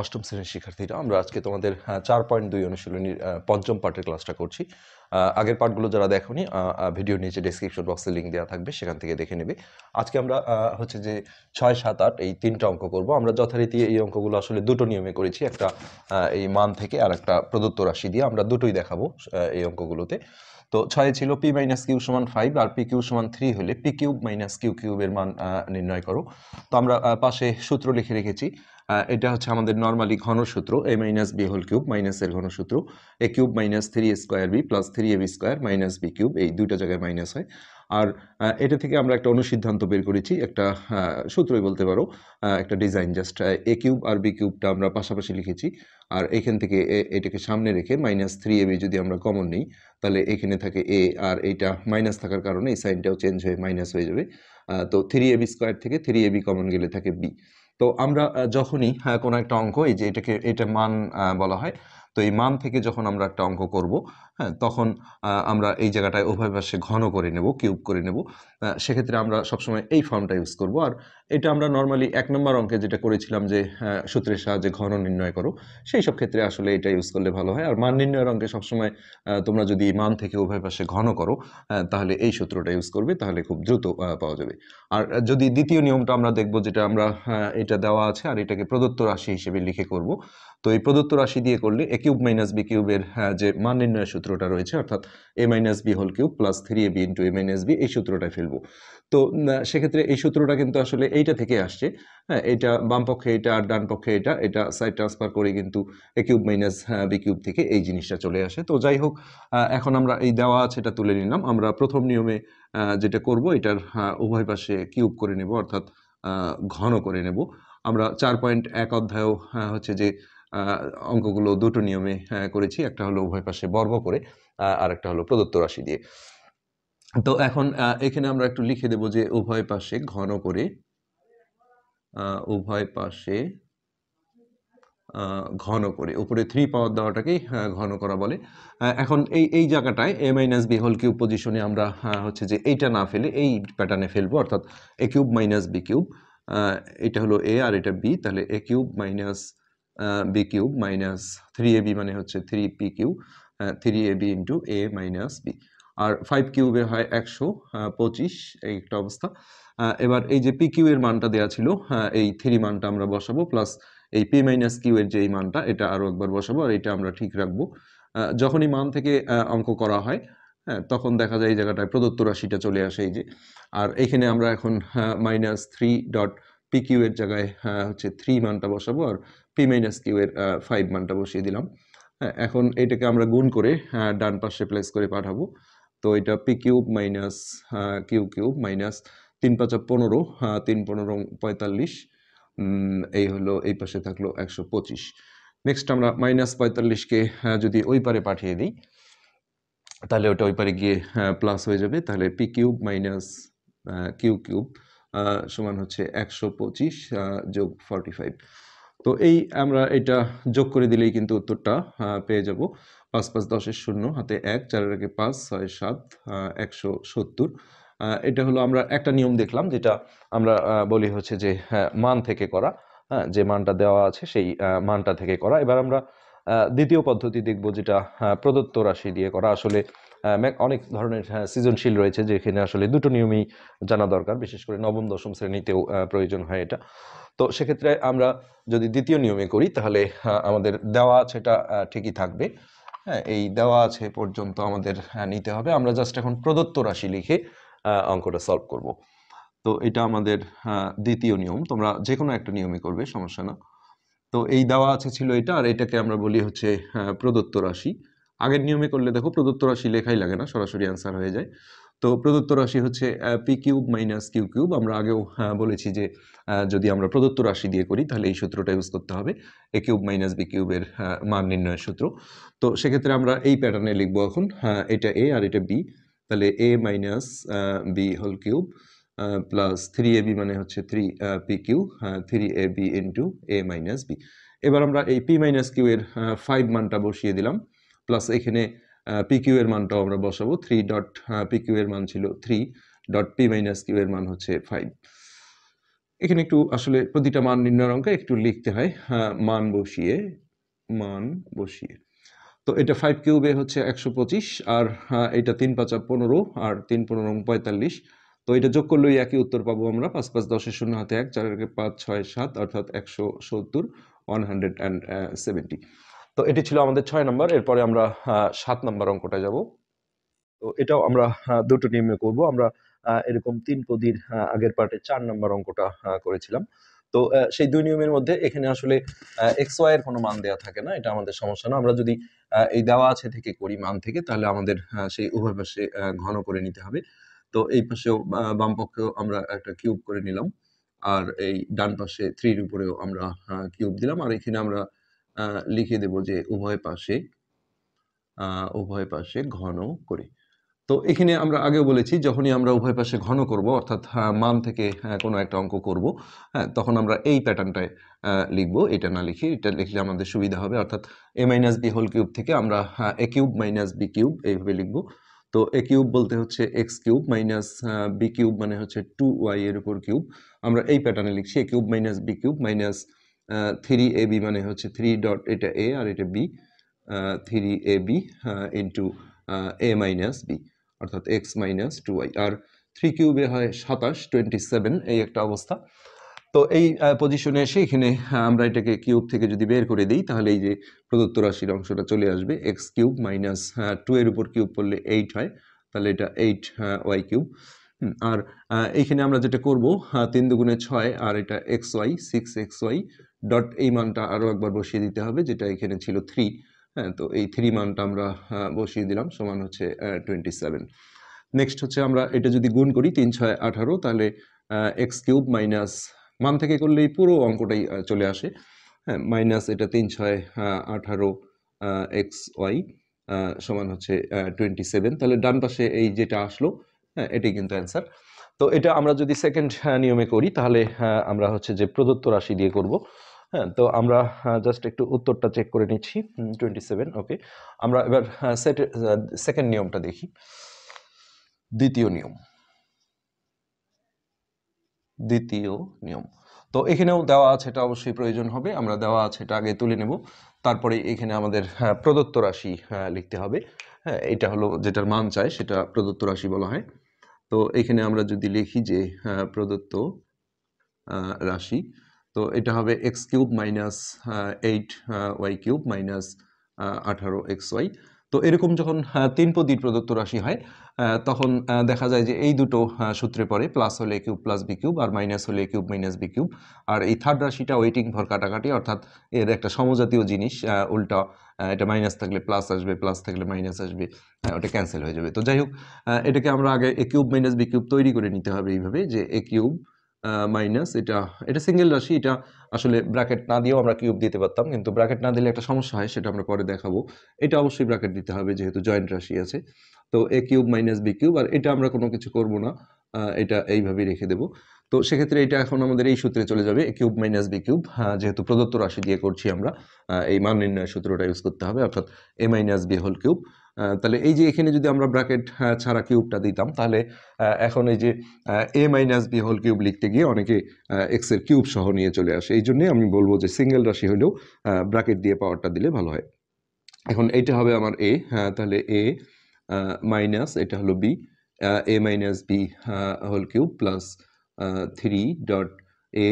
অষ্টম শ্রেণীর শিক্ষার্থীরা, আমরা আজকে তোমাদের 4.2 অনুশীলনীর পঞ্চম পার্টের ক্লাসটা করছি। আগের পার্টগুলো যারা দেখোনি, ভিডিওর নিচে ডেসক্রিপশন বক্সে লিঙ্ক দেওয়া থাকবে, সেখান থেকে দেখে নেবে। আজকে আমরা হচ্ছে যে 6, 7, 8 এই 3টা অঙ্ক করব। আমরা যথারীতি এই অঙ্কগুলো আসলে দুটো নিয়মে করেছি, একটা এই মান থেকে আর একটা প্রদত্ত রাশি দিয়ে। আমরা দুটোই দেখাবো এই অঙ্কগুলোতে। তো 6 ছিল পি মাইনাস কিউ সমান 5 আর পি কিউ সমান 3 হলে পি কিউব মাইনাস কিউ কিউবের মান নির্ণয় করো। তো আমরা পাশে সূত্র লিখে রেখেছি। এটা হচ্ছে আমাদের নর্মালি ঘনসূত্র, A minus B whole cube মাইনাসের ঘনসূত্র, A cube minus 3a² B plus 3ab² minus B cube, এই দুইটা জায়গায় মাইনাস হয়। আর এটা থেকে আমরা একটা অনুসিদ্ধান্ত বের করেছি, একটা সূত্রই বলতে পারো, একটা design. Just a cube R B কিউবটা আমরা পাশাপাশি লিখেছি, আর এখান থেকে এটাকে সামনে রেখে মাইনাস 3ab যদি আমরা কমন নিই, তাহলে এখানে থাকে এ, আর এইটা মাইনাস থাকার কারণে এই সাইনটাও চেঞ্জ হয়ে মাইনাস হয়ে যাবে। তো 3ab² থেকে 3ab কমন গেলে থাকে বি। তো আমরা যখনই কোনো একটা অঙ্ক, এই যে এটা মান বলা হয়, তো এই মান থেকে যখন আমরা একটা অঙ্ক করব, হ্যাঁ, তখন আমরা এই জায়গাটায় উভয় পাশে ঘন করে নেব, কিউব করে নেব। সেক্ষেত্রে আমরা সবসময় এই ফর্মটা ইউজ করব। আর এটা আমরা নর্মালি 1 নম্বর অঙ্কে যেটা করেছিলাম যে সূত্রের সাহায্যে ঘন নির্ণয় করো, সেই সব ক্ষেত্রে আসলে এটা ইউজ করলে ভালো হয়। আর মান নির্ণয়ের অঙ্কে সবসময় তোমরা যদি মান থেকে উভয় পাশে ঘন করো, তাহলে এই সূত্রটা ইউজ করবে, তাহলে খুব দ্রুত পাওয়া যাবে। আর যদি দ্বিতীয় নিয়মটা আমরা দেখব, যেটা আমরা এটা দেওয়া আছে আর এটাকে প্রদত্ত রাশি হিসেবে লিখে করব। তো এই প্রদত্ত রাশি দিয়ে করলে এ কিউব মাইনাস বি কিউবের যে মান নির্ণয়ের সূত্রটা রয়েছে, অর্থাৎ A minus B whole cube plus 3ab into A minus B, এই সূত্রটায় ফেলবো। তো সেক্ষেত্রে এই সূত্রটা কিন্তু আসলে এইটা থেকে আসছে। হ্যাঁ, এটা বাম পক্ষে এটা আর ডান পক্ষে এটা সাইড ট্রান্সফার করে কিন্তু এ কিউব মাইনাস বি কিউব থেকে এই জিনিসটা চলে আসে। তো যাই হোক, এখন আমরা এই দেওয়া আছে এটা তুলে নিলাম। আমরা প্রথম নিয়মে যেটা করব, এটার উভয় পাশে কিউব করে নেব, অর্থাৎ ঘন করে নেব। আমরা 4.1 অধ্যায়ও হচ্ছে যে অঙ্কগুলো দুটো নিয়মে করেছি, একটা হলো উভয় পাশে বর্গ করে, আর একটা হলো প্রদত্ত রাশি দিয়ে। তো এখন এখানে আমরা একটু লিখে দেব যে উভয় পাশে ঘন করে, উভয় পাশে ঘন করে, উপরে 3 পাওয়ার দেওয়াটাকেই ঘন করা বলে। এখন এই জায়গাটায় এ মাইনাস বি হোল কিউব পজিশনে আমরা হচ্ছে যে এইটা না ফেলে এই প্যাটার্নে ফেলবো, অর্থাৎ A cube minus B cube, এটা হলো এ আর এটা বি, তাহলে A cube minus B cube minus 3ab মানে হচ্ছে 3p cube, 3ab into A minus B. আর 5 কিউবে হয় 125, এই একটা অবস্থা। এবার এই যে পি কিউ এর মানটা দেওয়া ছিল, এই 3 মানটা আমরা বসাবো, প্লাস এই পি মাইনাস কিউ এর যে এই মানটা, এটা আরও একবার বসাবো, আর এটা আমরা ঠিক রাখবো। যখনই মান থেকে অঙ্ক করা হয়, হ্যাঁ, তখন দেখা যায় এই জায়গাটায় প্রদত্ত রাশিটা চলে আসে, এই যে। আর এইখানে আমরা এখন মাইনাস 3 ডট পি কিউ এর জায়গায় হচ্ছে 3 মানটা বসাবো, আর পি মাইনাস কিউ এর 5 মানটা বসিয়ে দিলাম। হ্যাঁ, এখন এটাকে আমরা গুণ করে ডান পাশে প্লেস করে পাঠাবো। তো এটা P cube minus Q cube minus 3 5 15, 3 15 45, এই হলো, এই পাশে থাকলো 125। নেক্সট আমরা মাইনাস 45কে যদি ওই পারে পাঠিয়ে দিই, তাহলে ওটা ওই পারে গিয়ে প্লাস হয়ে যাবে। তাহলে P cube minus Q cube সমান হচ্ছে 125 যোগ 45। তো এই আমরা এটা যোগ করে দিলেই কিন্তু উত্তরটা পেয়ে যাব। 5 5 10 শূন্য, হাতে 1, 4 এর আগে 5, 6 7, 170। এটা হলো আমরা একটা নিয়ম দেখলাম, যেটা আমরা বলি হচ্ছে যে মান থেকে করা। হ্যাঁ, যে মানটা দেওয়া আছে সেই মানটা থেকে করা। এবার আমরা দ্বিতীয় পদ্ধতি দেখব, যেটা প্রদত্ত রাশি দিয়ে করা। আসলে অনেক ধরনের সৃজনশীল রয়েছে, যেখানে আসলে দুটো নিয়মই জানা দরকার, বিশেষ করে নবম দশম শ্রেণীতেও প্রয়োজন হয় এটা। তো সেক্ষেত্রে আমরা যদি দ্বিতীয় নিয়মে করি, তাহলে আমাদের দেওয়া আছে এটা ঠিকই থাকবে। হ্যাঁ, এই দেওয়া আছে পর্যন্ত আমাদের নিতে হবে। আমরা জাস্ট এখন প্রদত্ত রাশি লিখে অঙ্কটা সলভ করব। তো এটা আমাদের দ্বিতীয় নিয়ম। তোমরা যে কোনো একটা নিয়মে করবে, সমস্যা না। তো এই দেওয়া আছে ছিল এটা, আর এটাকে আমরা বলি হচ্ছে প্রদত্ত রাশি। আগের নিয়মে করলে দেখো প্রদত্ত রাশি লেখাই লাগে না, সরাসরি অ্যান্সার হয়ে যায়। তো প্রদত্ত রাশি হচ্ছে P cube minus Q cube. আমরা আগেও বলেছি যে যদি আমরা প্রদত্ত রাশি দিয়ে করি, তাহলে এই সূত্রটা ইউজ করতে হবে, এ কিউব মাইনাস বি কিউবের মান নির্ণয়ের সূত্র। তো সেক্ষেত্রে আমরা এই প্যাটার্নে লিখবো এখন, এটা এ আর এটা বি, তাহলে A minus B whole cube plus 3ab মানে হচ্ছে 3p cube, 3ab into A minus B. এবার আমরা এই পি মাইনাস কিউ এর 5 মানটা বসিয়ে দিলাম, প্লাস এখানে পি কিউ এর মানটাও আমরা বসাবো। 3 ডট পি কিউ এর মান ছিল 3 ডট পি মাইনাস কিউ এর মান হচ্ছে 5। এখানে একটু আসলে প্রতিটা মান নির্ণয়ের অঙ্কে একটু লিখতে হয়, মান বসিয়ে মান বসিয়ে। তো এটা 5 কিউবে হচ্ছে 125, আর এটা 3 5 15, আর 3 15 45। তো এটা যোগ করলেই একই উত্তর পাবো আমরা। 5 5 10 শূন্য হাতে 1, 4 5 6 7, অর্থাৎ 170, 170। তো এটি ছিল আমাদের 6 নম্বর। এরপরে আমরা 7 নম্বর অঙ্কটা যাব। তো এটাও আমরা দুটো নিয়মে করব। আমরা এরকম 3 পদীর আগের পার্টে 4 নম্বর অঙ্কটা করেছিলাম। তো সেই দুই নিয়মের মধ্যে এখানে আসলে এক্স ওয়াই এর কোনো মান দেওয়া থাকে না, এটা আমাদের সমস্যা না। আমরা যদি এই দেওয়া আছে থেকে করি মান থেকে, তাহলে আমাদের সেই উভয় পাশে ঘন করে নিতে হবে। তো এই পাশেও বাম পক্ষেও আমরা একটা কিউব করে নিলাম, আর এই ডান পাশে 3 এর উপরেও আমরা কিউব দিলাম, আর এখানে আমরা লিখে দেব যে উভয় পাশে ঘন করে। তো এখানে আমরা আগেও বলেছি, যখনই আমরা উভয় পাশে ঘন করব, অর্থাৎ মান থেকে কোনো একটা অঙ্ক করব, হ্যাঁ, তখন আমরা এই প্যাটার্নটায় লিখব। এটা না লিখে এটা লিখলে আমাদের সুবিধা হবে। অর্থাৎ a minus B whole cube থেকে আমরা a cube minus B cube এইভাবে লিখব। তো a কিউব বলতে হচ্ছে X cube minus B cube মানে হচ্ছে 2y এর উপর কিউব। আমরা এই প্যাটার্নে লিখছি a cube minus B cube minus 3ab মানে হচ্ছে 3 ডট, এটা a আর এটা b, 3ab into a minus B, অর্থাৎ x মাইনাস 2y। আর 3 কিউবে হয় 27, 27 এই একটা অবস্থা। তো এই পজিশনে এসে এখানে আমরা এটাকে কিউব থেকে যদি বের করে দিই, তাহলে এই যে প্রদত্ত রাশির অংশটা চলে আসবে। এক্স কিউব মাইনাস 2 এর উপর কিউব করলে 8 হয়, তাহলে এটা 8 ওয়াই কিউব। আর এইখানে আমরা যেটা করব, 3 দুগুণে 6, আর এটা এক্স ওয়াই 6xy ডট, এই মানটা আরও একবার বসিয়ে দিতে হবে, যেটা এখানে ছিল 3। হ্যাঁ, তো এই 3 মানটা আমরা বসিয়ে দিলাম, সমান হচ্ছে 27। নেক্সট হচ্ছে আমরা এটা যদি গুণ করি 3 6 18, তাহলে এক্স কিউব মাইনাস, মান থেকে করলেই পুরো অঙ্কটাই চলে আসে। হ্যাঁ, মাইনাস এটা 3 6 18 এক্স ওয়াই সমান হচ্ছে 27। তাহলে ডান পাশে এই যেটা আসলো, হ্যাঁ, এটাই কিন্তু অ্যান্সার। তো এটা আমরা যদি সেকেন্ড নিয়মে করি, তাহলে আমরা হচ্ছে যে প্রদত্ত রাশি দিয়ে করব। হ্যাঁ, তো আমরা জাস্ট একটু উত্তরটা চেক করে নিচ্ছি। 27, ওকে। আমরা এবার সেকেন্ড নিয়মটা দেখি। দ্বিতীয় নিয়ম তো এখানেও দেওয়া আছে, এটা অবশ্যই প্রয়োজন হবে। আমরা দেওয়া আছে এটা আগে তুলে নেব, তারপরে এখানে আমাদের প্রদত্ত রাশি লিখতে হবে। হ্যাঁ, এটা হলো যেটার মান চাই, সেটা প্রদত্ত রাশি বলা হয়। তো এখানে আমরা যদি লিখি যে প্রদত্ত রাশি, তো এটা হবে x cube minus 8y cube minus 18xy। তো এরকম যখন 3 পদীর প্রদত্ত রাশি হয়, তখন দেখা যায় যে এই দুটো সূত্রে পড়ে, প্লাস হলে কিউব প্লাস বি কিউব, আর মাইনাস হলে কিউব মাইনাস বি কিউব। আর এই থার্ড রাশিটা ওয়েটিং ফর কাটাকাটি, অর্থাৎ এর একটা সমজাতীয় জিনিস, উল্টা এটা মাইনাস থাকলে প্লাস আসবে, প্লাস থাকলে মাইনাস আসবে, ওটা ক্যান্সেল হয়ে যাবে। তো যাই হোক, এটাকে আমরা আগে এ কিউব মাইনাস বি কিউব তৈরি করে নিতে হবে এইভাবে, যে এ কিউব মাইনাস এটা সিঙ্গেল রাশি, এটা আসলে ব্র্যাকেট না দিয়েও আমরা কিউব দিতে পারতাম, কিন্তু ব্র্যাকেট না দিলে একটা সমস্যা হয়, সেটা আমরা পরে দেখাবো। এটা অবশ্যই ব্র্যাকেট দিতে হবে, যেহেতু জয়েন্ট রাশি আছে। তো এ কিউব মাইনাস বি কিউব, আর এটা আমরা কোনো কিছু করব না, এটা এইভাবেই রেখে দেব। তো সেক্ষেত্রে এটা এখন আমাদের এই সূত্রে চলে যাবে, এ কিউব মাইনাস বি কিউব, যেহেতু প্রদত্ত রাশি দিয়ে করছি আমরা, এই মান নির্ণয়ের সূত্রটা ইউজ করতে হবে, অর্থাৎ A minus B whole cube. তাহলে এই যে এখানে যদি আমরা ব্র্যাকেট ছাড়া কিউবটা দিতাম, তাহলে এখন এই যে এ মাইনাস বি হোল কিউব লিখতে গিয়ে অনেকে এক্স এর কিউব সহ নিয়ে চলে আসে। এই জন্যই আমি বলবো যে সিঙ্গেল রাশি হলেও ব্র্যাকেট দিয়ে পাওয়ারটা দিলে ভালো হয়। এখন এইটা হবে আমার এ, তাহলে এ মাইনাস এটা হলো B, A minus B whole cube plus 3 dot A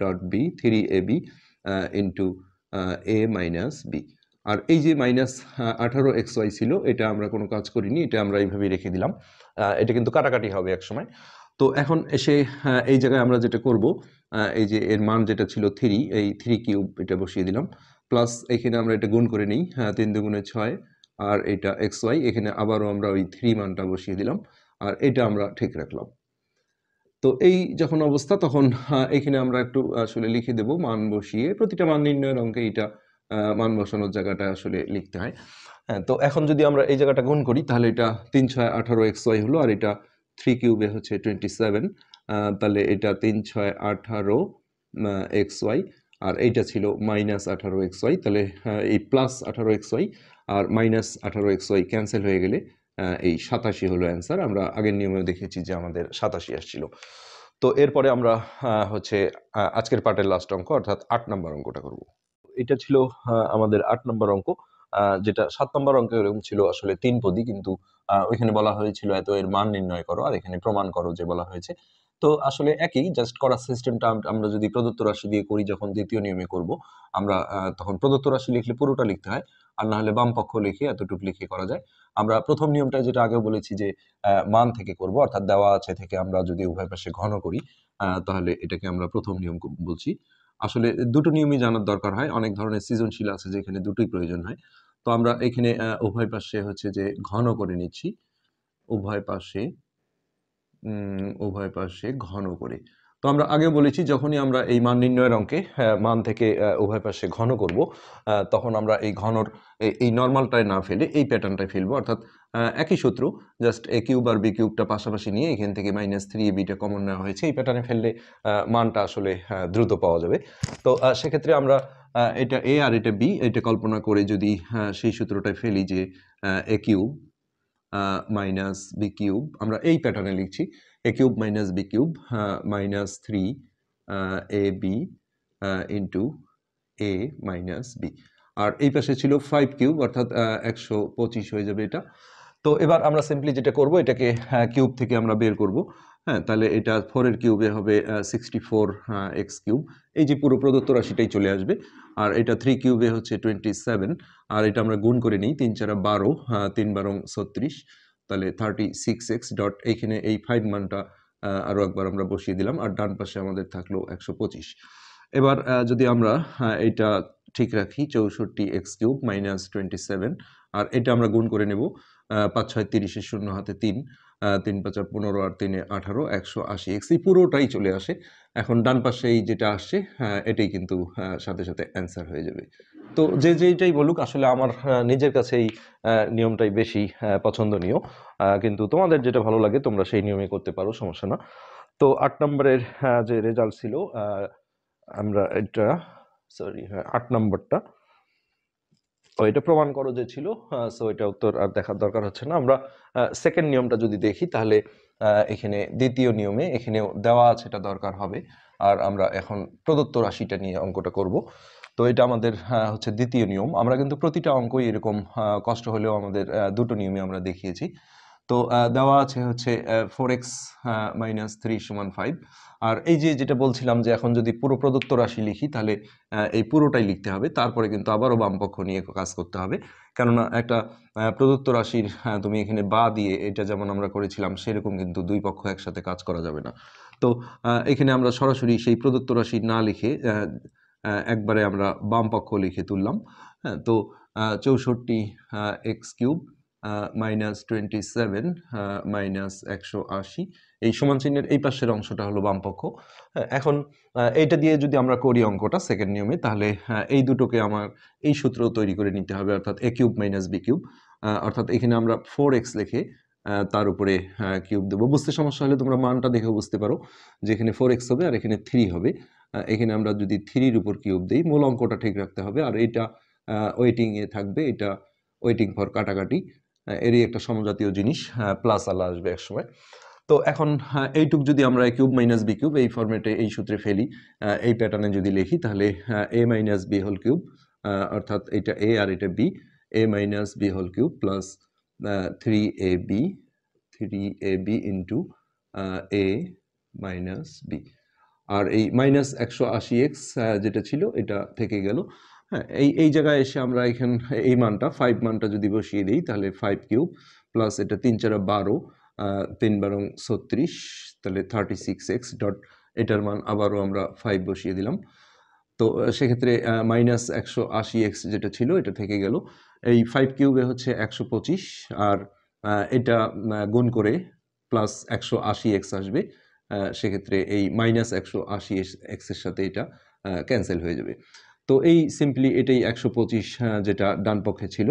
dot B, 3ab into A minus B. আর এই যে মাইনাস 18xy ছিল, এটা আমরা কোনো কাজ করিনি, এটা আমরা এইভাবেই রেখে দিলাম। এটা কিন্তু কাটাকাটি হবে এক সময়। তো এখন এসে এই জায়গায় আমরা যেটা করব, এই যে এর মান যেটা ছিল 3, এই 3 কিউব এটা বসিয়ে দিলাম, প্লাস এখানে আমরা এটা গুণ করে নিই, 3 দুগুণে 6, আর এটা xy, এখানে আবারও আমরা ওই 3 মানটা বসিয়ে দিলাম, আর এটা আমরা ঠিক রাখলাম। তো এই যখন অবস্থা, তখন এখানে আমরা একটু আসলে লিখে দেব মান বসিয়ে, প্রতিটা মান নির্ণয়ের অঙ্কে এটা মান বসানোর জায়গাটা আসলে লিখতে হয়। হ্যাঁ, তো এখন যদি আমরা এই জায়গাটা গুণ করি, তাহলে এটা 3 6 18xy হলো, আর এটা 3 কিউবে হচ্ছে 27, তাহলে এটা 3 6 18 xy, আর এইটা ছিল মাইনাস 18xy। তাহলে এই প্লাস 18xy আর মাইনাস 18xy ক্যান্সেল হয়ে গেলে এই 87 হলো অ্যান্সার। আমরা আগের নিয়মেও দেখেছি যে আমাদের 87 আসছিল। তো এরপরে আমরা হচ্ছে আজকের পার্টের লাস্ট অঙ্ক অর্থাৎ ৮ নম্বর অঙ্কটা করব। এটা ছিল আমাদের ৮ নম্বর অঙ্ক, যেটা ৭ নম্বর অঙ্কে এরকম ছিল আসলে ৩ পদী, কিন্তু ওইখানে বলা হয়েছিল এত এর মান নির্ণয় করো, আর এখানে প্রমাণ করো যে বলা হয়েছে। তো আসলে একই, জাস্ট করার সিস্টেমটা আমরা যদি প্রদত্ত রাশি দিয়ে করি, যখন দ্বিতীয় নিয়মে করব আমরা তখন প্রদত্ত রাশি লিখলে পুরোটা লিখতে হয়, আর না হলে বাম পক্ষ লিখে এতটুকু লিখে করা যায়। আমরা প্রথম নিয়মটা যেটা আগেও বলেছি যে মান থেকে করব, অর্থাৎ দেওয়া আছে থেকে আমরা যদি উভয় পাশে ঘন করি, তাহলে এটাকে আমরা প্রথম নিয়ম বলছি। আসলে দুটো নিয়মই জানার দরকার হয়, অনেক ধরনের সৃজনশীল আছে যেখানে দুটোই প্রয়োজন হয়। তো আমরা এখানে উভয় পাশে হচ্ছে যে ঘন করে নিচ্ছি, উভয় পাশে উভয় পাশে ঘন করে। তো আমরা আগেও বলেছি, যখনই আমরা এই মান নির্ণয়ের অঙ্কে মান থেকে উভয় পাশে ঘন করব, তখন আমরা এই ঘনর এই নরমালটায় না ফেলে এই প্যাটার্নটায় ফেলবো, অর্থাৎ একই সূত্র, just a cube R B কিউবটা পাশাপাশি নিয়ে এখান থেকে -3ab কমন নেওয়া হয়েছে। এই প্যাটার্নে ফেললে মানটা আসলে দ্রুত পাওয়া যাবে। তো সেক্ষেত্রে আমরা এটা এ আর এটা বি, এটা কল্পনা করে যদি সেই সূত্রটায় ফেলি যে এ কিউব মাইনাস বি কিউব, আমরা এই প্যাটার্নে লিখছি এ cube minus B cube -3 A B into A minus B. আর এই পাশে ছিল 5 কিউব, অর্থাৎ 125 হয়ে যাবে এটা। তো এবার আমরা সিম্পলি যেটা করব, এটাকে কিউব থেকে আমরা বের করব। হ্যাঁ, তাহলে এটা 4 এর কিউবে হবে 64 এক্স কিউব। এই যে পুরো প্রদত্ত রাশিটাই চলে আসবে। আর এটা 3 কিউবে হচ্ছে 27, আর এটা আমরা গুণ করে নিই, 3 4 12, 3 12 36, তাহলে 36x ডট, এইখানে এই 5 মানটা আরো একবার আমরা বসিয়ে দিলাম, আর ডান পাশে আমাদের থাকলো 125। এবার যদি আমরা এটা ঠিক রাখি, 64 এক্স কিউব মাইনাস 27, আর এটা আমরা গুণ করে নেব, ৫ 6 30, শূন্য হাতে ৩, ৩ ৫ 15, আর ৩ 18, 180 এক্স, এই পুরোটাই চলে আসে। এখন ডান পাশে এই যেটা আসছে এটাই কিন্তু সাথে সাথে অ্যান্সার হয়ে যাবে। তো যে যেইটাই বলুক, আসলে আমার নিজের কাছে এই নিয়মটাই বেশি পছন্দনীয়, কিন্তু তোমাদের যেটা ভালো লাগে তোমরা সেই নিয়মে করতে পারো, সমস্যা না। তো ৮ নম্বরের যে রেজাল্ট ছিল, আমরা এটা সরি, হ্যাঁ ৮ নম্বরটা, এটা প্রমাণ করো যে ছিল। সো এটা উত্তর আর দেখার দরকার হচ্ছে না। আমরা সেকেন্ড নিয়মটা যদি দেখি, তাহলে এখানে দ্বিতীয় নিয়মে এখানেও দেওয়া আছে, এটা দরকার হবে। আর আমরা এখন প্রদত্ত রাশিটা নিয়ে অঙ্কটা করব। তো এটা আমাদের হচ্ছে দ্বিতীয় নিয়ম। আমরা কিন্তু প্রতিটা অঙ্কই এরকম কষ্ট হলেও আমাদের দুটো নিয়মে আমরা দেখিয়েছি। তো দেওয়া আছে হচ্ছে 4x মাইনাস 3 সমান 5। আর এই যে যেটা বলছিলাম যে এখন যদি পুরো প্রদত্ত রাশি লিখি, তাহলে এই পুরোটাই লিখতে হবে, তারপরে কিন্তু আবারও বামপক্ষ নিয়ে কাজ করতে হবে। কেননা একটা প্রদত্ত রাশির তুমি এখানে বা দিয়ে এটা যেমন আমরা করেছিলাম, সেরকম কিন্তু দুই পক্ষ একসাথে কাজ করা যাবে না। তো এখানে আমরা সরাসরি সেই প্রদত্ত রাশি না লিখে একবারে আমরা বাম পক্ষ লিখে তুললাম। হ্যাঁ, তো 64 এক্স কিউব মাইনাস 27 মাইনাস 180, এই সমান চিহ্নের এই পাশের অংশটা হলো বামপক্ষ। হ্যাঁ, এখন এইটা দিয়ে যদি আমরা করি অঙ্কটা সেকেন্ড নিয়মে, তাহলে এই দুটোকে আমার এই সূত্র তৈরি করে নিতে হবে, অর্থাৎ A cube minus B cube, অর্থাৎ এখানে আমরা 4x লিখে তার উপরে কিউব দেবো। বুঝতে সমস্যা হলে তোমরা মানটা দেখেও বুঝতে পারো যে এখানে 4x হবে আর এখানে 3 হবে। এখানে আমরা যদি 3-র উপর কিউব দিই, মূল অঙ্কটা ঠিক রাখতে হবে, আর এটা ওয়েটিং এ থাকবে, এটা ওয়েটিং ফর কাটাকাটি, এরই একটা সমজাতীয় জিনিস, প্লাস আলা আসবে একসময়। তো এখন এইটুক যদি আমরা এ কিউব মাইনাস বি কিউব এই ফরম্যাটে এই সূত্রে ফেলি, এই প্যাটার্নে যদি লিখি, তাহলে A minus B whole cube, অর্থাৎ এটা এ আর এটা B, A minus B whole cube plus 3ab, 3ab into A minus B. আর এই মাইনাস 180x যেটা ছিল এটা থেকে গেল। হ্যাঁ, এই জায়গায় এসে আমরা এই মানটা 5 মানটা যদি বসিয়ে দিই, তাহলে 5 কিউব প্লাস এটা 3 4 12, 3 12 36, তাহলে 36x ডট, এটার মান আবারও আমরা 5 বসিয়ে দিলাম। তো সেক্ষেত্রে মাইনাস 180x যেটা ছিল এটা থেকে গেল। এই 5 কিউবে হচ্ছে 125, আর এটা গুণ করে প্লাস 180x আসবে। সেক্ষেত্রে এই মাইনাস 180x এর সাথে এটা ক্যান্সেল হয়ে যাবে। তো এই সিম্পলি এটাই 125 যেটা ডান পক্ষে ছিল।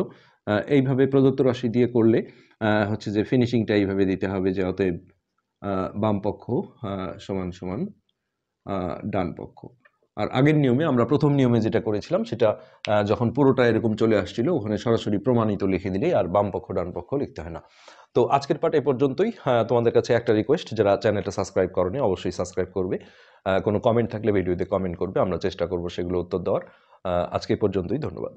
এইভাবে প্রদত্ত রাশি দিয়ে করলে হচ্ছে যে ফিনিশিংটা এইভাবে দিতে হবে যে অতএব বাম পক্ষ সমান সমান ডান পক্ষ। আর আগের নিয়মে আমরা প্রথম নিয়মে যেটা করেছিলাম সেটা যখন পুরোটা এরকম চলে আসছিল ওখানে সরাসরি প্রমাণিত লিখে দিলেই আর বাম পক্ষ ডান পক্ষ লিখতে হয় না। তো আজকের পার্ট এ পর্যন্তই। তোমাদের কাছে একটা রিকোয়েস্ট, যারা চ্যানেলটা সাবস্ক্রাইব করনি অবশ্যই সাবস্ক্রাইব করবে। কোনো কমেন্ট থাকলে ভিডিওতে কমেন্ট করবে, আমরা চেষ্টা করব সেগুলো উত্তর দেওয়ার। আজকে এ পর্যন্তই, ধন্যবাদ।